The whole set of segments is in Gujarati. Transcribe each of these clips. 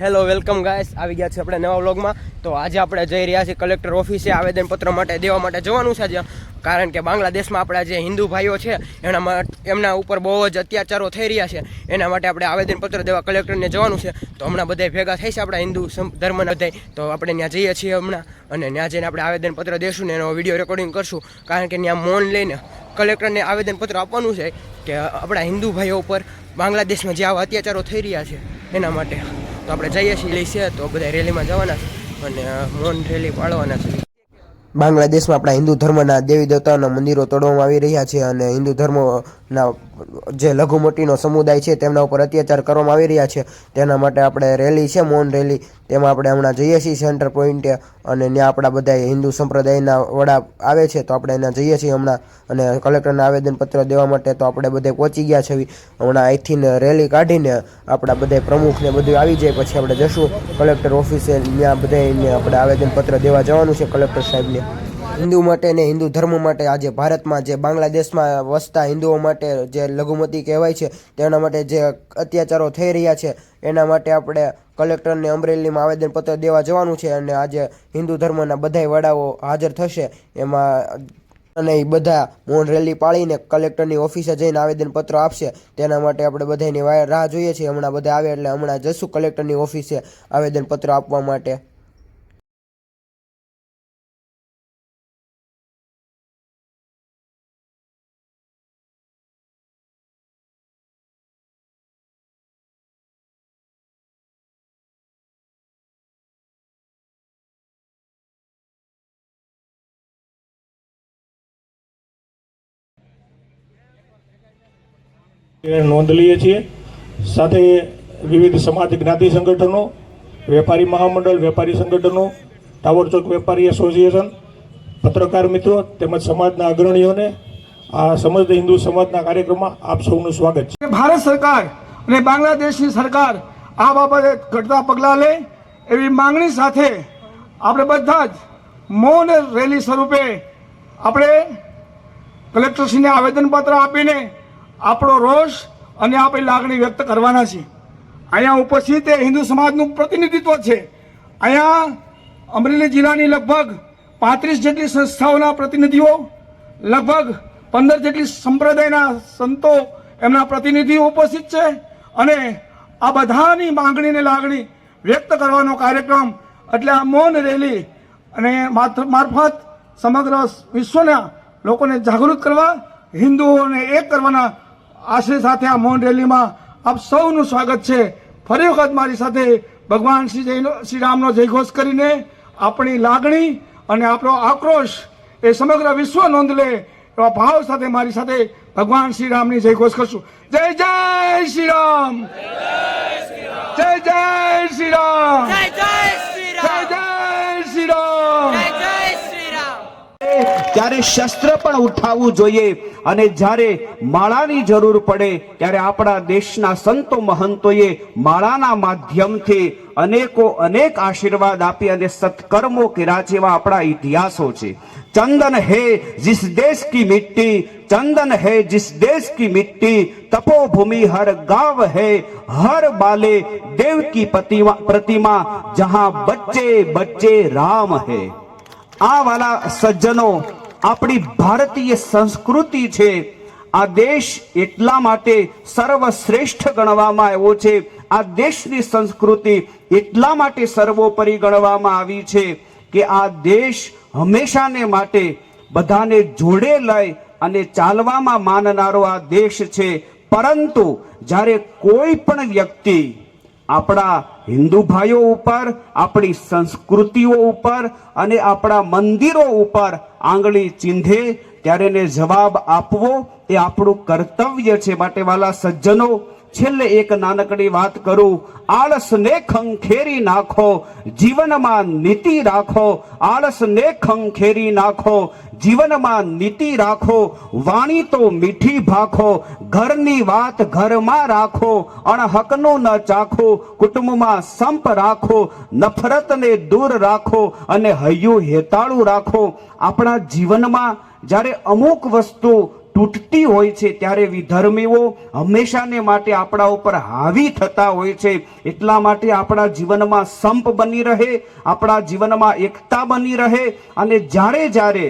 હેલો વેલકમ ગાઈસ, આવી ગયા છે આપણે નવા વ્લોગમાં। તો આજે આપણે જઈ રહ્યા છીએ કલેક્ટર ઓફિસે આવેદનપત્ર માટે દેવા માટે જવાનું છે આજે, કારણ કે બાંગ્લાદેશમાં આપણા જે હિન્દુ ભાઈઓ છે એમના ઉપર બહુ જ અત્યાચારો થઈ રહ્યા છે। એના માટે આપણે આવેદનપત્ર દેવા કલેક્ટરને જવાનું છે। તો હમણાં બધા ભેગા થઈ છે આપણા હિન્દુ ધર્મના બધા, તો આપણે ત્યાં જઈએ છીએ હમણાં, અને ત્યાં જઈને આપણે આવેદનપત્ર દેશું ને એનો વિડીયો રેકોર્ડિંગ કરશું, કારણ કે ત્યાં મૌન લઈને કલેક્ટરને આવેદનપત્ર આપવાનું છે કે આપણા હિન્દુ ભાઈઓ ઉપર બાંગ્લાદેશમાં જે આવા અત્યાચારો થઈ રહ્યા છે એના માટે। તો આપણે જઈએ છીએ છે, તો બધા રેલીમાં જવાના છે અને મૌન રેલી પાડવાના છે। બાંગ્લાદેશમાં આપણા હિન્દુ ધર્મના દેવી દેવતાઓના મંદિરો તોડવામાં આવી રહ્યા છે અને હિન્દુ ધર્મના જે લઘુમતીનો સમુદાય છે તેમના ઉપર અત્યાચાર કરવામાં આવી રહ્યા છે। તેના માટે આપણે રેલી છે, મૌન રેલી, તેમાં આપણે હમણાં જઈએ છીએ સેન્ટર પોઈન્ટે, અને ત્યાં આપણા બધા હિન્દુ સંપ્રદાયના વડા આવે છે, તો આપણે ત્યાં જઈએ છીએ હમણાં, અને કલેક્ટરને આવેદનપત્ર દેવા માટે તો આપણે બધે પહોંચી ગયા છે। હમણાં અહીંથી રેલી કાઢીને આપણા બધા પ્રમુખને બધું આવી જાય પછી આપણે જશું કલેક્ટર ઓફિસે, ત્યાં બધાને આપણે આવેદનપત્ર દેવા જવાનું છે કલેક્ટર સાહેબને। હિન્દુ માટે ને હિન્દુ ધર્મ માટે આજે ભારતમાં જે બાંગ્લાદેશમાં વસતા હિન્દુઓ માટે જે લઘુમતી કહેવાય છે તેના માટે જે અત્યાચારો થઈ રહ્યા છે એના માટે આપણે કલેક્ટરને અમરેલીમાં આવેદનપત્ર દેવા જવાનું છે, અને આજે હિન્દુ ધર્મના બધા વડાઓ હાજર થશે એમાં, અને એ બધા મૌન રેલી પાડીને કલેક્ટરની ઓફિસે જઈને આવેદનપત્ર આપશે। તેના માટે આપણે બધાની રાહ જોઈએ છીએ, હમણાં બધા આવે એટલે હમણાં જશું કલેક્ટરની ઓફિસે આવેદનપત્ર આપવા માટે। નોંધ લઈએ છીએ। સાથે વિવિધ સમાજ જ્ઞાતિ સંગઠનો, વેપારી મહામંડળ, વેપારી સંગઠનો, ટાવર ચોક વેપારી એસોસિએશન, પત્રકાર મિત્રો તેમજ સમાજના અગ્રણીઓને આ સમસ્ત હિન્દુ સમાજના કાર્યક્રમમાં આપ સૌનું સ્વાગત છે। ભારત સરકાર અને બાંગ્લાદેશની સરકાર આ બાબતે ઘટતા પગલાં લે એવી માંગણી સાથે આપણે બધા જ મૌન રેલી સ્વરૂપે આપણે કલેક્ટરશ્રીને આવેદનપત્ર આપીને આપણો રોષ અને આપણી લાગણી વ્યક્ત કરવાના છે। અહીંયા ઉપસ્થિત એ હિન્દુ સમાજનું પ્રતિનિધિત્વ છે। અહીંયા અમરેલી જિલ્લાની લગભગ 35 જેટલી સંસ્થાઓના પ્રતિનિધિઓ, લગભગ 15 જેટલી સંપ્રદાયના સંતો, એમના પ્રતિનિધિઓ ઉપસ્થિત છે, અને આ બધાની માંગણીને લાગણી વ્યક્ત કરવાનો કાર્યક્રમ એટલે આ મૌન રેલી અને મારફત સમગ્ર વિશ્વના લોકોને જાગૃત કરવા, હિન્દુઓને એક કરવાના આશય સાથે આ મૌન રેલીમાં આપ સૌનું સ્વાગત છે। ફરી વખત મારી સાથે ભગવાન શ્રી રામનો જયઘોષ કરીને આપણી લાગણી અને આપણો આક્રોશ એ સમગ્ર વિશ્વ નોંધ લે એવા ભાવ સાથે મારી સાથે ભગવાન શ્રી રામની જયઘોષ કરશું। જય જય શ્રી રામ, જય જય શ્રી રામ, જય જય શ્રી રામ, જય જય શ્રી રામ, જય જય શ્રી રામ। ત્યારે શસ્ત્ર પણ ઉઠાવવું જોઈએ, અને જ્યારે માળાની જરૂર પડે ત્યારે આપણા દેશના સંતો મહંતોએ માળાના માધ્યમથી અનેક આશીર્વાદ આપી અને સત્કર્મો કર્યા છે, એવા આપણા ઇતિહાસો છે। चंदन है जिस देश की मिट्टी, चंदन है जिस देश की मिट्टी, तपोभूमि हर गांव है, हर बाले देव की प्रतिमा, जहां बच्चे बच्चे राम है। आ वाला सज्जनो, આપણી ભારતીય સંસ્કૃતિ છે। આ દેશ એટલા માટે સર્વશ્રેષ્ઠ ગણવામાં આવ્યો છે, આ દેશની સંસ્કૃતિ એટલા માટે સર્વોપરી ગણવામાં આવી છે કે આ દેશ હંમેશાને માટે બધાને જોડે લઈ અને ચાલવામાં માનનારો આ દેશ છે। પરંતુ જ્યારે કોઈ પણ વ્યક્તિ આપણા હિન્દુ ભાઈઓ ઉપર, આપણી સંસ્કૃતિઓ ઉપર અને આપણા મંદિરો ઉપર આંગળી ચીંધે ત્યારે એને જવાબ આપવો એ આપણું કર્તવ્ય છે। માટે વાલા સજ્જનો, છેલ્લે એક નાનકડી વાત કરું। આળસને ખંખેરી નાખો, જીવનમાં નીતિ રાખો, આળસને ખંખેરી નાખો, જીવનમાં નીતિ રાખો, વાણી તો મીઠી ભાખો, ઘરની વાત ઘરમાં રાખો, અણહકનું ન ચાખો, કુટુંબમાં સંપ રાખો, નફરતને દૂર રાખો અને હૈયું હેતાળું રાખો। આપણા જીવનમાં જ્યારે અમુક વસ્તુ તૂટતી હોય છે ત્યારે વિધર્મીઓ હંમેશાને માટે આપણા ઉપર હાવી થતા હોય છે. એટલા માટે આપણા જીવનમાં સંપ બની રહે, આપણા જીવનમાં એકતા બની રહે, અને જ્યારે જ્યારે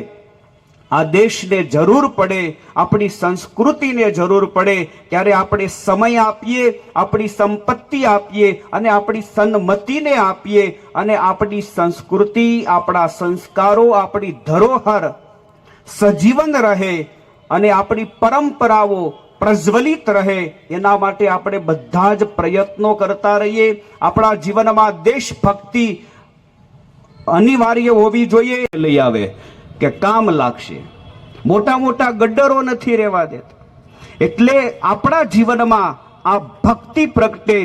આ દેશને જરૂર પડે, આપણી સંસ્કૃતિને જરૂર પડે, ત્યારે આપણે સમય આપીએ, આપણી સંપત્તિ આપીએ અને આપણી સન્મતિને આપીએ, અને આપણી સંસ્કૃતિ, આપણા સંસ્કારો, આપણી ધરોહર સજીવન રહે અને આપણી પરંપરાઓ પ્રજ્વલિત રહે, એના માટે આપણે બધા જ પ્રયત્નો કરતા રહીએ. આપણા જીવનમાં દેશભક્તિ અનિવાર્ય હોવી જોઈએ. લઈ આવે કે કામ લાગશે. મોટા મોટા ગડ્ડરો નથી રહેવા દેતા. એટલે આપણા જીવનમાં આ ભક્તિ પ્રગટે,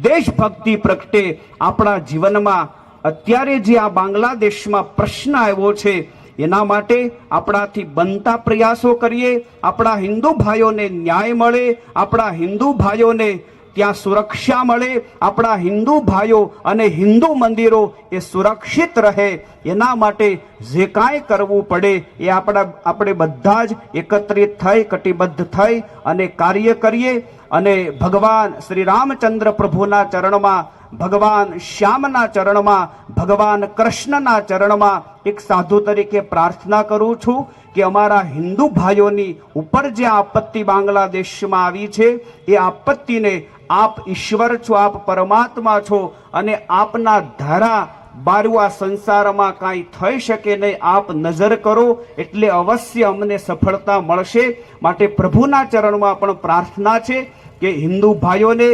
દેશભક્તિ પ્રગટે. આપણા જીવનમાં અત્યારે જે આ બાંગ્લાદેશમાં પ્રશ્ન આવ્યો છે એના માટે આપણાથી બનતા પ્રયાસો કરીએ. આપણા હિન્દુ ભાઈઓને ન્યાય મળે, આપણા હિન્દુ ભાઈઓને ત્યાં સુરક્ષા મળે, આપણા હિન્દુ ભાઈઓ અને હિન્દુ મંદિરો એ સુરક્ષિત રહે, એના માટે જે કાંઈ કરવું પડે એ આપણે બધા જ એકત્રિત થઈ, કટિબદ્ધ થઈ અને કાર્ય કરીએ. અને ભગવાન શ્રી રામચંદ્ર પ્રભુના ચરણમાં, ભગવાન શ્યામના ચરણમાં, ભગવાન કૃષ્ણના ચરણમાં એક સાધુ તરીકે પ્રાર્થના કરું છું કે અમારા હિન્દુ ભાઈઓની ઉપર જે આપત્તિ બાંગ્લાદેશમાં આવી છે એ આપત્તિને આપ ઈશ્વર છો, આપ પરમાત્મા છો, અને આપના ધારા બારું આ સંસારમાં કાંઈ થઈ શકે નહીં. આપ નજર કરો એટલે અવશ્ય અમને સફળતા મળશે. માટે પ્રભુના ચરણમાં પણ પ્રાર્થના છે કે હિન્દુ ભાઈઓને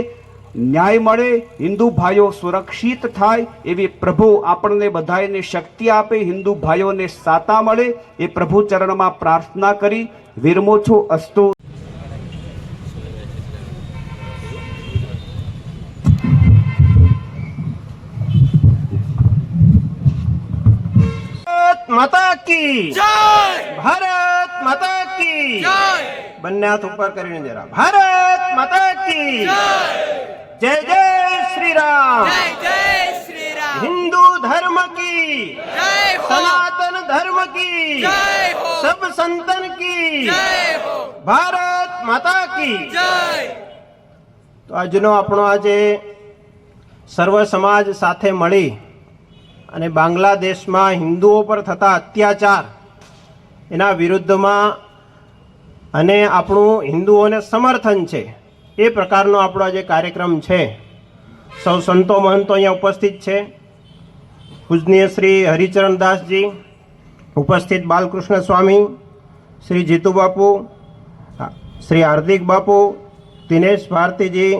ન્યાય મળે, હિન્દુ ભાઈઓ સુરક્ષિત થાય, એવી પ્રભુ આપણને બધાને શક્તિ આપે, હિન્દુ ભાઈઓને સાતા મળે, એ પ્રભુ ચરણમાં પ્રાર્થના કરી વિરમો છું. અસ્તુ. માતા કી જય, ભારત માતા કી જય. બંને હાથ ઉપર કરીને જરા, ભારત માતા કી જય. जय जय श्री राम, जय जय श्री राम. हिंदू धर्म की जय हो, सनातन धर्म की जय हो, सब संतन की जय हो, भारत माता की जय. તો આજનો આપણો આજે સર્વ સમાજ સાથે મળી અને બાંગ્લાદેશમાં હિન્દુઓ પર થતા અત્યાચાર એના વિરુદ્ધમાં અને આપણું હિન્દુઓને સમર્થન છે એ પ્રકારનો આપણો આજે કાર્યક્રમ છે. સૌ સંતો મહંતો અહીંયા ઉપસ્થિત છે. પૂજનીય શ્રી હરિચરણદાસજી ઉપસ્થિત, બાલકૃષ્ણ સ્વામી, શ્રી જીતુ બાપુ, શ્રી હાર્દિક બાપુ, દિનેશ ભારતીજી,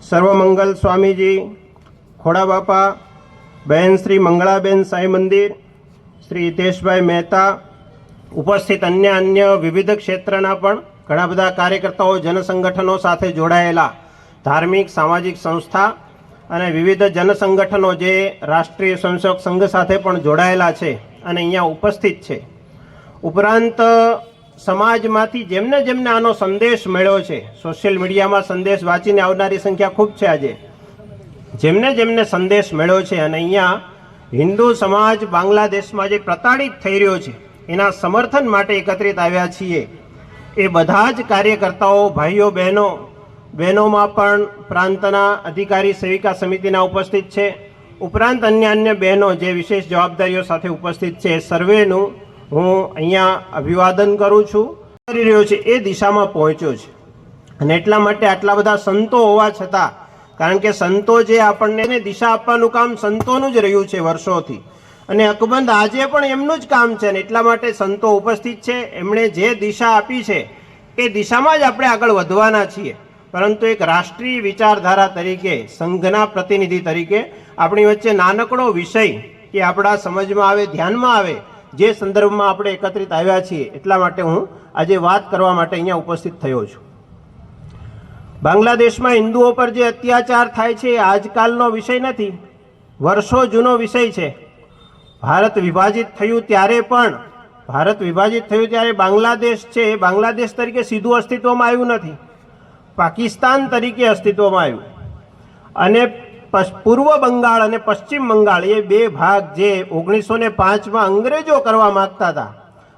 સર્વમંગલ સ્વામીજી, ખોડા બાપા, બહેન શ્રી મંગળાબેન સાંઈ મંદિર, શ્રી હિતેશભાઈ મહેતા, ઉપસ્થિત અન્ય વિવિધ ક્ષેત્રના પણ ઘણા બધા કાર્યકર્તાઓ, જનસંગઠનો સાથે જોડાયેલા, ધાર્મિક સામાજિક સંસ્થા અને વિવિધ જનસંગઠનો જે રાષ્ટ્રીય સ્વયંસેવક સંઘ સાથે પણ જોડાયેલા છે અને અહીંયા ઉપસ્થિત છે. ઉપરાંત સમાજમાંથી જેમને જેમને આનો સંદેશ મળ્યો છે, સોશિયલ મીડિયામાં સંદેશ વાંચીને આવનારી સંખ્યા ખૂબ છે આજે, જેમને જેમને સંદેશ મળ્યો છે અને અહીંયા હિન્દુ સમાજ બાંગ્લાદેશમાં જે પ્રતાડિત થઈ રહ્યો છે એના સમર્થન માટે એકત્રિત આવ્યા છીએ. એ બધા જ કાર્યકર્તાઓ, ભાઈઓ બહેનોમાં પણ પ્રાંતના અધિકારી સેવિકા સમિતિના ઉપસ્થિત છે. ઉપરાંત અન્ય બહેનો જે વિશેષ જવાબદારીઓ સાથે ઉપસ્થિત છે, સર્વેનું હું અહીંયા અભિવાદન કરું છું. કરી રહ્યો છે એ દિશામાં પહોંચ્યો છે. અને એટલા માટે આટલા બધા સંતો હોવા છતાં, કારણ કે સંતો જે આપણને દિશા આપવાનું કામ સંતોનું જ રહ્યું છે વર્ષોથી, અને અકબંધ આજે પણ એમનું જ કામ છે. અને એટલા માટે સંતો ઉપસ્થિત છે. એમણે જે દિશા આપી છે એ દિશામાં જ આપણે આગળ વધવાના છીએ. પરંતુ એક રાષ્ટ્રીય વિચારધારા તરીકે, સંઘના પ્રતિનિધિ તરીકે આપણી વચ્ચે નાનકડો વિષય કે આપણા સમજમાં આવે, ધ્યાનમાં આવે, જે સંદર્ભમાં આપણે એકત્રિત આવ્યા છીએ, એટલા માટે હું આજે વાત કરવા માટે અહીંયા ઉપસ્થિત થયો છું. બાંગ્લાદેશમાં હિન્દુઓ પર જે અત્યાચાર થાય છે એ આજકાલનો વિષય નથી, વર્ષો જૂનો વિષય છે. ભારત વિભાજિત થયું ત્યારે બાંગ્લાદેશ છે, બાંગ્લાદેશ તરીકે સીધું અસ્તિત્વમાં આવ્યું નથી, પાકિસ્તાન તરીકે અસ્તિત્વમાં આવ્યું. અને પૂર્વ બંગાળ અને પશ્ચિમ બંગાળ એ બે ભાગ જે 1905માં અંગ્રેજો કરવા માગતા હતા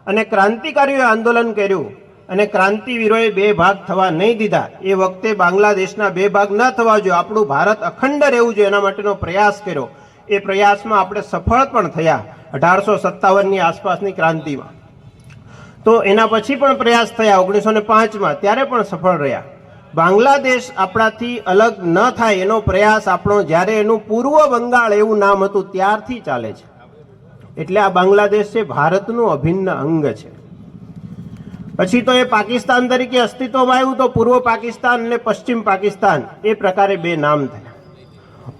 અને ક્રાંતિકારીઓએ આંદોલન કર્યું અને ક્રાંતિવીરોએ બે ભાગ થવા નહીં દીધા. એ વખતે બાંગ્લાદેશના બે ભાગ ન થવા જોઈએ, આપણું ભારત અખંડ રહેવું જોઈએ, એના માટેનો પ્રયાસ કર્યો. એ પ્રયાસમાં આપણે સફળ પણ થયા 1857ની આસપાસની ક્રાંતિમાં. તો એના પછી પણ પ્રયાસ થયા 1905માં, ત્યારે પણ સફળ રહ્યા. બાંગ્લાદેશ આપણાથી અલગ ન થાય એનો પ્રયાસ આપણો જ્યારે એનું પૂર્વ બંગાળ એવું નામ હતું ત્યારથી ચાલે છે. એટલે આ બાંગ્લાદેશ છે ભારતનું અભિન્ન અંગ છે. પછી તો એ પાકિસ્તાન તરીકે અસ્તિત્વમાં આવ્યું તો પૂર્વ પાકિસ્તાન અને પશ્ચિમ પાકિસ્તાન એ પ્રકારે બે નામ થયા.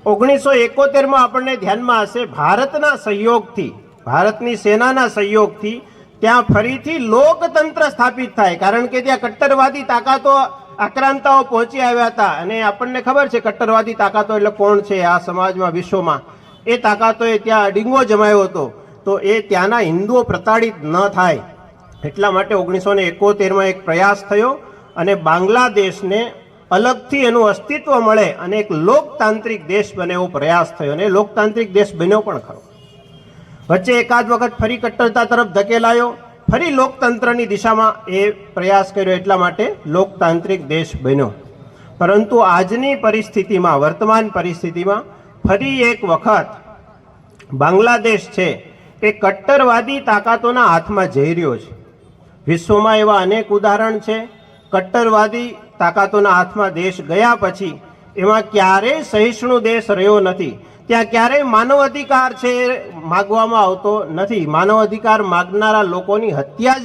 1971માં આપણને ધ્યાનમાં હશે, ભારતના સહયોગથી, ભારતની સેનાના સહયોગથી ત્યાં ફરીથી લોકતંત્ર સ્થાપિત થાય. કારણ કે ત્યાં કટ્ટરવાદી તાકાતો આક્રાંતાઓ પહોંચી આવ્યા હતા અને આપણને ખબર છે કટ્ટરવાદી તાકાતો એટલે કોણ છે આ સમાજમાં, વિશ્વમાં. એ તાકાતોએ ત્યાં ડીંગો જમાયો હતો. તો એ ત્યાંના હિન્દુઓ પ્રતાડિત ન થાય એટલા માટે 1971માં એક પ્રયાસ થયો અને બાંગ્લાદેશને અલગથી એનું અસ્તિત્વ મળે અને એક લોકતાંત્રિક દેશ બને એવો પ્રયાસ થયો અને લોકતાંત્રિક દેશ બન્યો પણ ખરો. વચ્ચે એકાદ વખત ફરી કટ્ટરતા તરફ ધકેલાયો, ફરી લોકતંત્રની દિશામાં એ પ્રયાસ કર્યો, એટલા માટે લોકતાંત્રિક દેશ બન્યો. પરંતુ આજની પરિસ્થિતિમાં, વર્તમાન પરિસ્થિતિમાં ફરી એક વખત બાંગ્લાદેશ છે એ કટ્ટરવાદી તાકાતોના હાથમાં જઈ રહ્યો છે. વિશ્વમાં એવા અનેક ઉદાહરણ છે. કટ્ટરવાદી તાકાતોના હાથમાં દેશ ગયા પછી એમાં ક્યારેય સહિષ્ણુ દેશ રહ્યો નથી. ત્યાં ક્યારેય માનવ અધિકાર છે માગવામાં આવતો નથી. માનવ અધિકાર માગનારા લોકોની હત્યા જ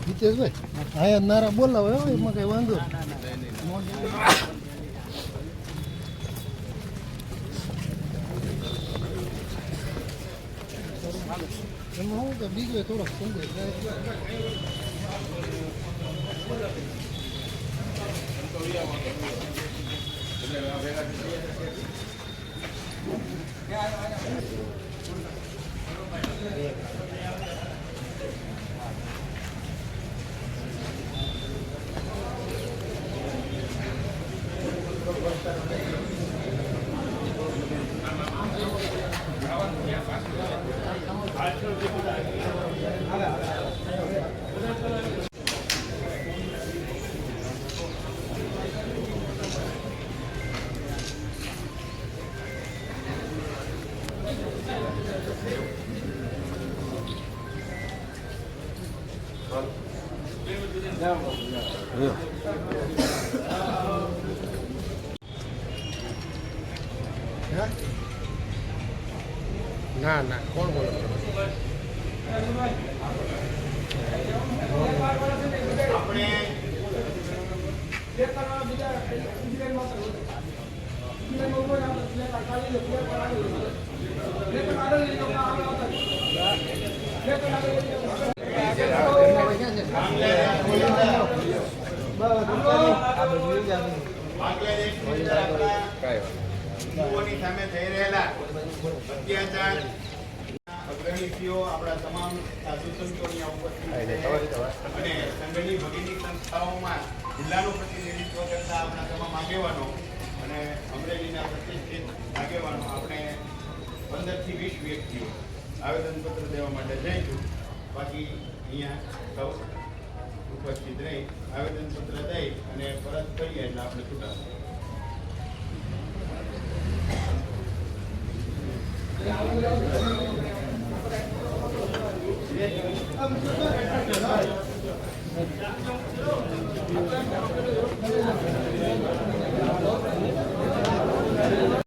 હિતેશભાઈ અહીંયા નારા બોલાવે એમાં કઈ વાંધો એમાં હું કે બીજો થોડોક સમજાય ના ના કોણ બોલો હિન્દુઓની સામે થઈ રહેલા અત્યાચાર અગ્રણીઓ આપણા તમામ સાધુ સંતોની ઉપસ્થિત અને સંગઠની ભગીની સંસ્થાઓમાં જિલ્લાનું પ્રતિનિધિત્વ કરતા આપણા તમામ આગેવાનો અને અમરેલીના પ્રતિષ્ઠિત આગેવાનો આપણે 15 થી 20 વ્યક્તિઓ આવેદનપત્ર દેવા માટે જઈશું. બાકી અહીંયા સૌ ઉપસ્થિત રહી આવેદનપત્ર દઈ અને પરત કરીએ એટલે આપણે છૂટા Thank you.